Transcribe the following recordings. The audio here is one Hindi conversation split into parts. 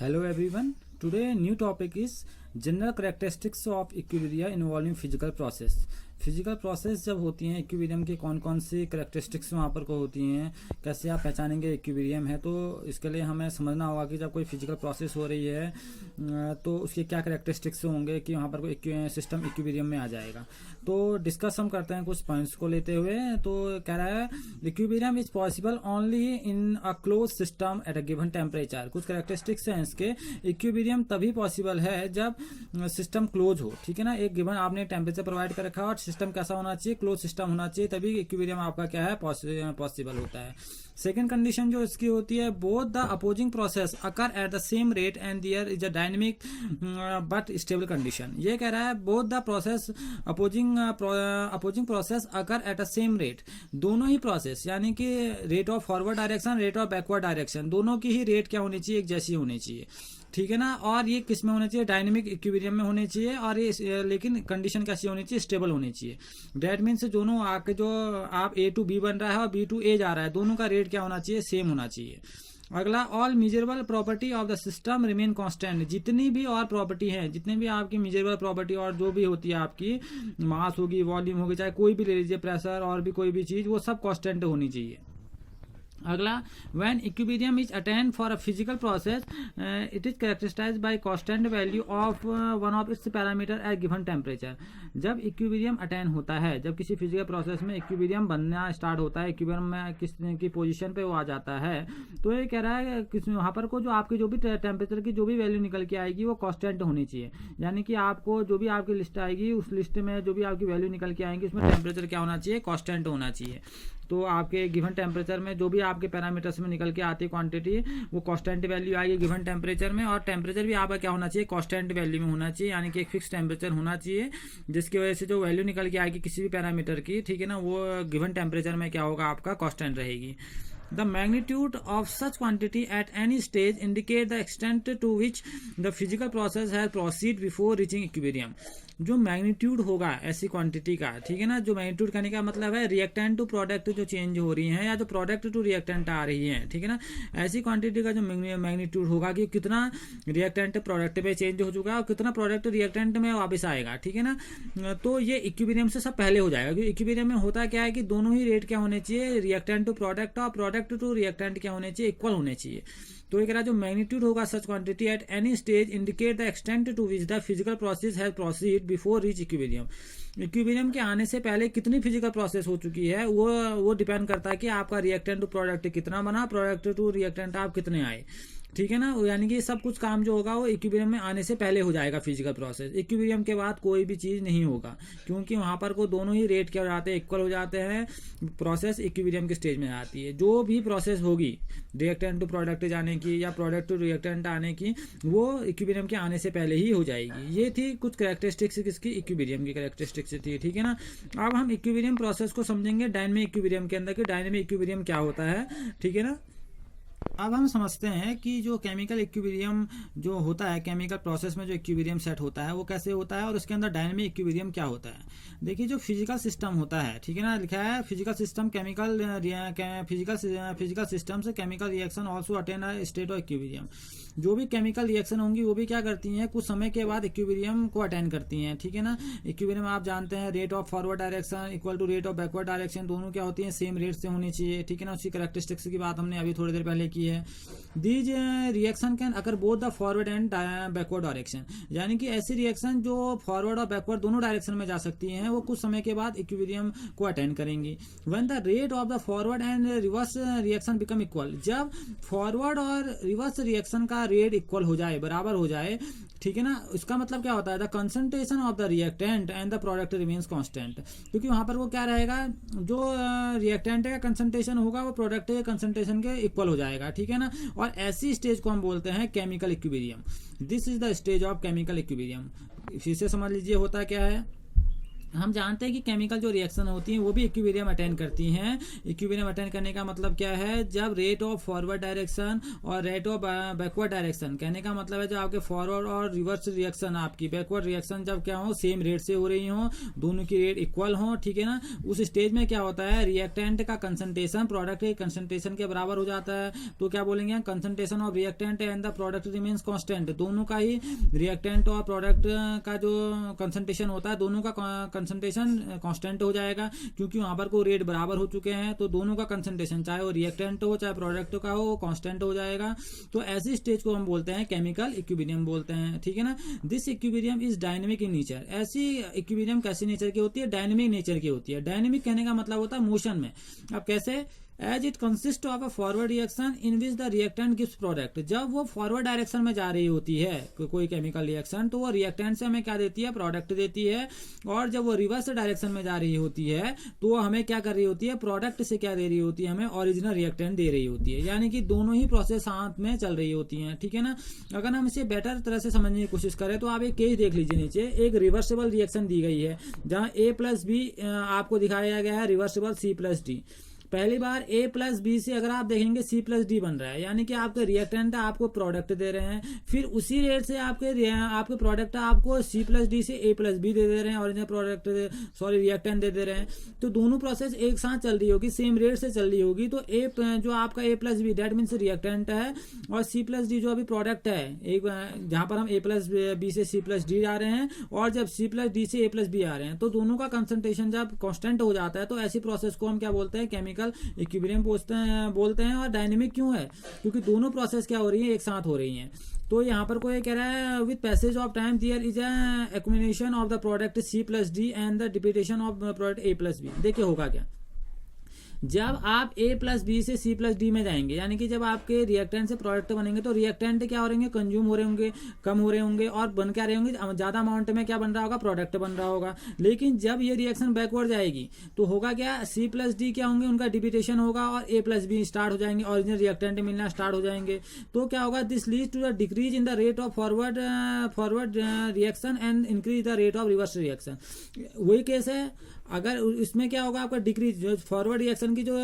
Hello everyone. Today new topic is general characteristics of equilibrium involving physical process. Physical process जब होती हैं इक्विलिब्रियम की कौन कौन सी करेक्टरिस्टिक्स वहाँ पर को होती हैं, कैसे आप पहचानेंगे इक्विलिब्रियम है। तो इसके लिए हमें समझना होगा कि जब कोई फिजिकल प्रोसेस हो रही है तो उसके क्या करेक्टरिस्टिक्स होंगे कि वहाँ पर कोई सिस्टम इक्विलिब्रियम में आ जाएगा। तो डिस्कस हम करते हैं कुछ पॉइंट्स को लेते हुए। तो कह रहा है equilibrium is possible only in a close system at a given temperature. कुछ करेक्टरिस्टिक्स हैं इसके। इक्विलिब्रियम तभी पॉसिबल है जब सिस्टम क्लोज हो, ठीक है ना। एक गिवन आपने टेम्परेचर प्रोवाइड कर रखा है और सिस्टम कैसा होना चाहिए, क्लोज सिस्टम होना चाहिए, तभी इक्विलिब्रियम आपका क्या है पॉसिबल होता है। सेकेंड कंडीशन जो इसकी होती है, both the opposing process occur at the same rate and there is a dynamic but stable condition. ये कह रहा है both the process opposing process occur at a same rate. दोनों ही प्रोसेस यानी कि rate of forward direction, rate of backward direction, दोनों की ही रेट क्या होनी चाहिए, एक जैसी होनी चाहिए, ठीक है ना। और ये किस में होना चाहिए, डायनेमिक इक्विलिब्रियम में होने चाहिए। और ये लेकिन कंडीशन कैसी होनी चाहिए, स्टेबल होनी चाहिए। डेट मीन्स दोनों आके जो आप ए टू बी बन रहा है और बी टू ए जा रहा है, दोनों का रेट क्या होना चाहिए, सेम होना चाहिए। अगला, all measurable property of the system remain constant. जितनी भी और प्रॉपर्टी है, जितनी भी आपकी मेजरेबल प्रॉपर्टी और जो भी होती है आपकी, मास होगी, वॉल्यूम होगी, चाहे कोई भी ले लीजिए, प्रेशर और भी कोई भी चीज, वो सब कांस्टेंट होनी चाहिए। अगला, when equilibrium is attained for a physical process it is characterised by constant value of one of its parameter at given temperature. जब इक्विलिब्रियम अटेन होता है, जब किसी फिजिकल प्रोसेस में इक्विलिब्रियम बनना स्टार्ट होता है, इक्विलिब्रियम में किस की पोजीशन पे वो आ जाता है, तो ये कह रहा है कि वहाँ पर को जो आपकी जो भी टेम्परेचर की जो भी वैल्यू निकल के आएगी वो कांस्टेंट होनी चाहिए। यानी कि आपको जो भी आपकी लिस्ट आएगी, उस लिस्ट में जो भी आपकी वैल्यू निकल के आएंगी, उसमें टेम्परेचर क्या होना चाहिए, कांस्टेंट होना चाहिए। तो आपके गिवन टेम्परेचर में जो भी आपके पैरामीटर्स में निकल के आती है क्वांटिटी, वो कांस्टेंट वैल्यू आएगी गिवन टेम्परेचर में। और टेम्परेचर भी आपका क्या होना चाहिए, कांस्टेंट वैल्यू में होना चाहिए, यानी कि एक फिक्स टेम्परेचर होना चाहिए, जिसकी वजह से जो वैल्यू निकल के आएगी किसी भी पैरामीटर की, ठीक है ना, वो गिवन टेम्परेचर में क्या होगा, आपका कांस्टेंट रहेगी। The magnitude of such quantity at any stage indicate the extent to which the physical process has proceeded before reaching equilibrium. जो मैग्नीट्यूड होगा ऐसी क्वांटिटी का, ठीक है ना, जो मैग्नीट्यूड कहने का मतलब है रिएक्टेंट टू प्रोडक्ट जो चेंज हो रही है, या जो प्रोडक्ट टू रिएक्टेंट आ रही है, ठीक है ना, ऐसी क्वांटिटी का जो मैग्नीट्यूड होगा कि कितना रिएक्टेंट प्रोडक्ट में चेंज हो चुका है और कितना प्रोडक्ट रिएक्टेंट में वापस आएगा, ठीक है ना। तो ये इक्विलिब्रियम से सब पहले हो जाएगा, क्योंकि इक्विलिब्रियम में होता क्या है कि दोनों ही रेट क्या होने चाहिए, रिएक्टेंट टू प्रोडक्ट और प्रोडक्ट टू रिएक्टेंट क्या होने चाहिए, इक्वल होने चाहिए। तो ये कह रहा है जो मैग्नीट्यूड होगा such quantity at any stage indicate the extent to which the physical process has proceed before reach equilibrium. Equilibrium के आने से पहले कितनी फिजिकल प्रोसेस हो चुकी है, वो डिपेंड करता है कि आपका रिएक्टेंट टू प्रोडक्ट कितना बना, प्रोडक्ट टू रिएक्टेंट आप कितने आए, ठीक है ना। यानी कि सब कुछ काम जो होगा वो इक्विलिब्रियम में आने से पहले हो जाएगा फिजिकल प्रोसेस। इक्विलिब्रियम के बाद कोई भी चीज नहीं होगा, क्योंकि वहां पर को दोनों ही रेट क्या हो जाते हैं, इक्वल हो जाते हैं। प्रोसेस इक्विलिब्रियम के स्टेज में आती है। जो भी प्रोसेस होगी रिएक्टेंट टू प्रोडक्ट जाने की या प्रोडक्ट टू रिएक्टेंट आने की, वो इक्विलिब्रियम के आने से पहले ही हो जाएगी। ये थी कुछ कैरेक्टरिस्टिक्स किसकी, इक्विलिब्रियम की कैरेक्टरिस्टिक्स थी, ठीक है ना। अब हम इक्विलिब्रियम प्रोसेस को समझेंगे डायनेमिक इक्विलिब्रियम के अंदर कि डायनेमिक इक्विलिब्रियम क्या होता है, ठीक है ना। अब हम समझते हैं कि जो केमिकल इक्विलिब्रियम जो होता है, केमिकल प्रोसेस में जो इक्विलिब्रियम सेट होता है वो कैसे होता है और उसके अंदर डायनेमिक इक्विलिब्रियम क्या होता है। देखिए, जो फिजिकल सिस्टम होता है, ठीक है ना, लिखा है physical system chemical physical system से chemical reaction also attain a state of equilibrium. जो भी केमिकल रिएक्शन होंगी वो भी क्या करती हैं, कुछ समय के बाद इक्विलिब्रियम को अटेन करती हैं, ठीक है ना। इक्विलिब्रियम आप जानते हैं, rate of forward direction equal to rate of backward direction, दोनों क्या होती हैं, सेम रेट से होनी चाहिए, ठीक है ना। उसकी कैरेक्टरिस्टिक्स की बात हमने अभी थोड़ी देर पहले की है। These reaction can occur both the forward and backward direction, यानी कि ऐसी रिएक्शन जो फॉरवर्ड और बैकवर्ड दोनों डायरेक्शन में जा सकती हैं, वो कुछ समय के बाद इक्विलिब्रियम को अटेन करेंगी। When the rate of the forward and reverse reaction become equal, जब फॉरवर्ड और रिवर्स रिएक्शन का रेट इक्वल हो जाए, बराबर हो जाए, ठीक है ना, इसका मतलब क्या होता है, the concentration of the reactant and the product remains constant. क्योंकि वहां पर वो क्या रहेगा, जो रिएक्टेंट का कंसंट्रेशन होगा वो प्रोडक्ट के कंसंट्रेशन के इक्वल हो जाएगा, ठीक है ना। और ऐसी स्टेज को हम बोलते हैं chemical equilibrium. This is the stage of chemical equilibrium. फिर से समझ लीजिए होता क्या है। हम जानते हैं कि केमिकल जो रिएक्शन होती हैं वो भी इक्विलिब्रियम अटेन करती हैं। इक्विलिब्रियम अटेन करने का मतलब क्या है, जब रेट ऑफ फॉरवर्ड डायरेक्शन और रेट ऑफ बैकवर्ड डायरेक्शन, कहने का मतलब है जब आपके फॉरवर्ड और रिवर्स रिएक्शन, आपकी बैकवर्ड रिएक्शन जब क्या हो, सेम रेट से हो रही हो, दोनों की रेट इक्वल हो, ठीक है ना, उस स्टेज में क्या होता है, रिएक्टेंट का कंसंट्रेशन प्रोडक्ट के कंसंट्रेशन के बराबर हो जाता है। तो क्या बोलेंगे, concentration of reactant and the product remains constant. दोनों का ही रिएक्टेंट और प्रोडक्ट का जो कंसंट्रेशन होता है, दोनों का कंसंट्रेशन कांस्टेंट हो जाएगा, क्योंकि वहां पर को रेट बराबर हो चुके हैं। तो दोनों का कंसंट्रेशन, चाहे वो रिएक्टेंट हो चाहे प्रोडक्ट का हो, वो कांस्टेंट हो जाएगा। तो ऐसी स्टेज को हम बोलते हैं केमिकल इक्विलिब्रियम बोलते हैं, ठीक है ना। This equilibrium is dynamic in nature. ऐसी इक्विलिब्रियम कैसी नेचर की होती है, डायनेमिक नेचर की होती है। डायनेमिक कहने का मतलब होता है मोशन में। अब कैसे, as it consist of a forward reaction in which the reactant gives product. जब वो फॉरवर्ड डायरेक्शन में जा रही होती है कोई केमिकल रिएक्शन, तो वो रिएक्टेंट से हमें क्या देती है, प्रोडक्ट देती है। और जब वो रिवर्स डायरेक्शन में जा रही होती है, तो वो हमें क्या कर रही होती है, प्रोडक्ट से क्या दे रही होती है, हमें ओरिजिनल रिएक्टेंट दे रही होती है। यानी कि दोनों ही प्रोसेस साथ में चल रही होती हैं, ठीक है ना। अगर हम इसे बेटर तरह से समझने की कोशिश करें तो आप एक केस देख लीजिए, नीचे एक रिवर्सिबल रिएक्शन दी गई है, जहां A प्लस बी आपको दिखाया गया है रिवर्सिबल C प्लस डी। पहली बार A प्लस बी से अगर आप देखेंगे C प्लस डी बन रहा है, यानी कि आपके रिएक्टेंट आपको प्रोडक्ट दे रहे हैं, फिर उसी रेट से आपके प्रोडक्ट आपको C प्लस डी से A प्लस बी दे रहे हैं, ओरिजिनल प्रोडक्ट रिएक्टेंट दे रहे हैं। तो दोनों प्रोसेस एक साथ चल रही होगी, सेम रेट से चल रही होगी। तो जो आपका A plus B that means reactant है, और C प्लस डी जो अभी प्रोडक्ट है, एक जहां पर हम A प्लस बी से C प्लस डी आ रहे हैं, और जब C प्लस डी से A प्लस बी आ रहे हैं, तो दोनों का कंसंट्रेशन जब कांस्टेंट हो जाता है, तो ऐसी प्रोसेस को हम क्या बोलते हैं, केमिकल इक्विलिब्रियम बोलते हैं। और डायनेमिक क्यों है, क्योंकि दोनों प्रोसेस क्या हो रही है, एक साथ हो रही हैं। तो यहाँ पर कोई कह रहा है, with passage of time there is accumulation of the product C plus D and the deputation of product A plus B. देखिए होगा क्या, जब आप A प्लस बी से C प्लस डी में जाएंगे, यानी कि जब आपके रिएक्टेंट से प्रोडक्ट बनेंगे, तो रिएक्टेंट क्या हो रहे होंगे, कंज्यूम हो रहे होंगे, कम हो रहे होंगे, और बन क्या रहे होंगे, ज्यादा अमाउंट में क्या बन रहा होगा, प्रोडक्ट बन रहा होगा। लेकिन जब ये रिएक्शन बैकवर्ड जाएगी, तो होगा क्या, C प्लस डी क्या होंगे, उनका डिप्यूटेशन होगा, और A प्लस बी स्टार्ट हो जाएंगे, ओरिजिनल रिएक्टेंट मिलना स्टार्ट हो जाएंगे। तो क्या होगा, this leads to the decrease in the rate of forward reaction and increase the rate of reverse reaction. वही केस है, अगर इसमें क्या होगा, आपका डिक्रीज, जो फॉरवर्ड रिएक्शन की जो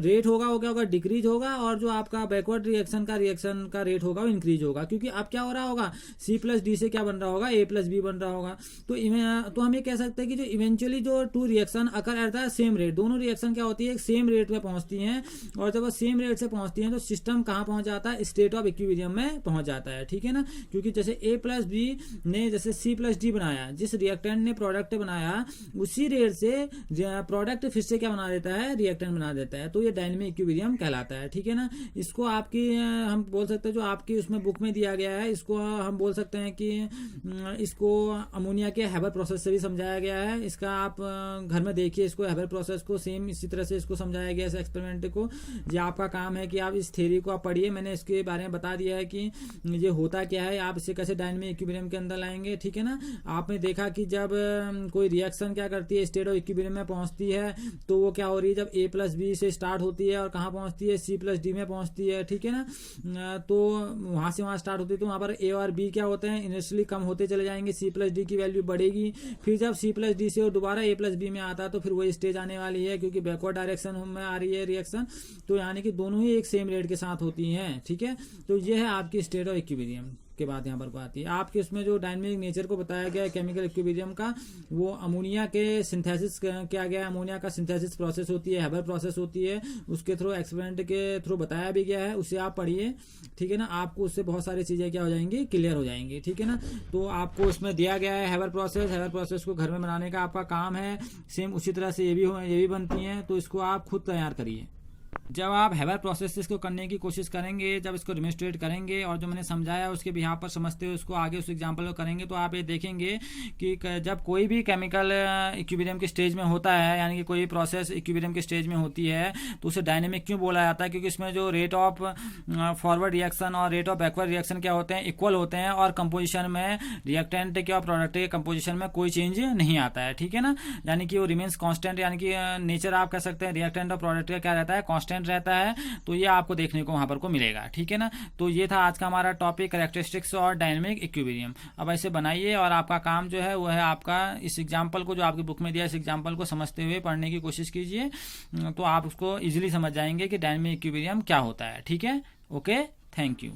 रेट होगा वो क्या होगा, डिक्रीज होगा, और जो आपका बैकवर्ड रिएक्शन का रेट होगा वो इंक्रीज होगा। क्योंकि अब क्या हो रहा होगा, C प्लस डी से क्या बन रहा होगा, A प्लस बी बन रहा होगा। तो हम ये कह सकते हैं कि जो इवेंचुअली जो two reaction occur at the same rate, दोनों रिएक्शन क्या होती है, सेम रेट पे पहुंचती हैं, और जब वो सेम रेट से पहुंचती हैं, तो सिस्टम कहाँ पहुंच जाता है, स्टेट ऑफ इक्विलिब्रियम में पहुंच जाता है, ठीक है ना। क्योंकि जैसे A प्लस बी ने जैसे C प्लस डी बनाया, जिस रिएक्टेंट ने प्रोडक्ट बनाया, उसी रेट से प्रोडक्ट फिर से क्या बना देता है, रिएक्टेंट बना देता है। तो ये डायनेमिक इक्विलिब्रियम कहलाता है, ठीक है ना। इसको आपकी हम बोल सकते हैं, जो आपकी उसमें बुक में दिया गया है, इसको हम बोल सकते हैं कि इसको अमोनिया के हैबर प्रोसेस से भी समझाया गया है। इसका आप घर में देखिए, इसको हैबर प्रोसेस को सेम इसी तरह से इसको समझाया गया, इस एक्सपेरिमेंट को। ये आपका काम है कि आप इस थ्योरी को आप पढ़िए, मैंने इसके बारे में बता दिया है कि ये होता क्या है, आप इसे कैसे डायनेमिक इक्विलिब्रियम के अंदर लाएंगे, ठीक है ना। आपने देखा कि जब कोई रिएक्शन क्या करती है, स्टेट ऑफ इक्विलिब्रियम में पहुंचती है, तो वो क्या हो रही है, जब A प्लस बी से स्टार्ट होती है और कहाँ पहुंचती है, C प्लस डी में पहुंचती है, ठीक है ना। तो वहां से वहां स्टार्ट होती है, तो वहां पर A और B क्या होते हैं, इनिशियली कम होते चले जाएंगे, C प्लस डी की वैल्यू बढ़ेगी। फिर जब C प्लस डी से और दोबारा A प्लस बी में आता है, तो फिर वही स्टेज आने वाली है, क्योंकि बैकवर्ड डायरेक्शन में आ रही है रिएक्शन। तो यानी कि दोनों ही एक सेम रेट के साथ होती हैं, ठीक है। तो ये है आपकी स्टेट ऑफ इक्विलिब्रियम के बाद यहाँ पर को आती है आपके उसमें जो डायनेमिक नेचर को बताया गया है केमिकल इक्विलिब्रियम का, वो अमोनिया के सिंथेसिस किया गया है। अमोनिया का सिंथेसिस प्रोसेस होती है, हैबर प्रोसेस होती है, उसके थ्रू एक्सपेरिमेंट के थ्रू बताया भी गया है, उसे आप पढ़िए, ठीक है ना। आपको उससे बहुत सारी चीजें क्या हो जाएंगी, क्लियर हो जाएंगी, ठीक है ना। तो आपको उसमें दिया गया है हैबर प्रोसेस को घर में बनाने का आपका काम है। सेम उसी तरह से ये भी बनती हैं, तो इसको आप खुद तैयार करिए। जब आप हैबर प्रोसेस को करने की कोशिश करेंगे, जब इसको डेमोंस्ट्रेट करेंगे और जो मैंने समझाया उसके बिहाफ पर समझते हुए उसको आगे उस एग्जांपल को करेंगे, तो आप ये देखेंगे कि जब कोई भी केमिकल इक्विलिब्रियम के स्टेज में होता है, यानी कि कोई प्रोसेस इक्विलिब्रियम के स्टेज में होती है, तो उसे डायनेमिक क्यों बोला जाता है, क्योंकि इसमें जो रेट ऑफ फॉरवर्ड रिएक्शन और रेट ऑफ बैकवर्ड रिएक्शन क्या होते हैं, इक्वल होते हैं, और कंपोजिशन में रिएक्टेंट के और प्रोडक्ट के कंपोजिशन में कोई चेंज नहीं आता है, ठीक है ना। यानी कि वो रिमेन्स कॉन्स्टेंट, यानी कि नेचर आप कह सकते हैं रिएक्टेंट और प्रोडक्ट का क्या रहता है, कॉन्स्टेंट कांस्टेंट रहता है, तो ये आपको देखने को वहां पर को मिलेगा। ठीक है ना, तो ये था आज का हमारा टॉपिक कैरेक्टरिस्टिक्स और डायनेमिक इक्विलिब्रियम। अब ऐसे बनाइए और आपका काम जो है वो है आपका इस एग्जाम्पल को जो आपकी बुक में दिया इस एग्जाम्पल को समझते हुए पढ़ने की कोशिश कीजिए, तो आप उसको इजीली समझ जाएंगे कि डायनेमिक इक्विलिब्रियम क्या होता है। ठीक है, ओके, थैंक यू।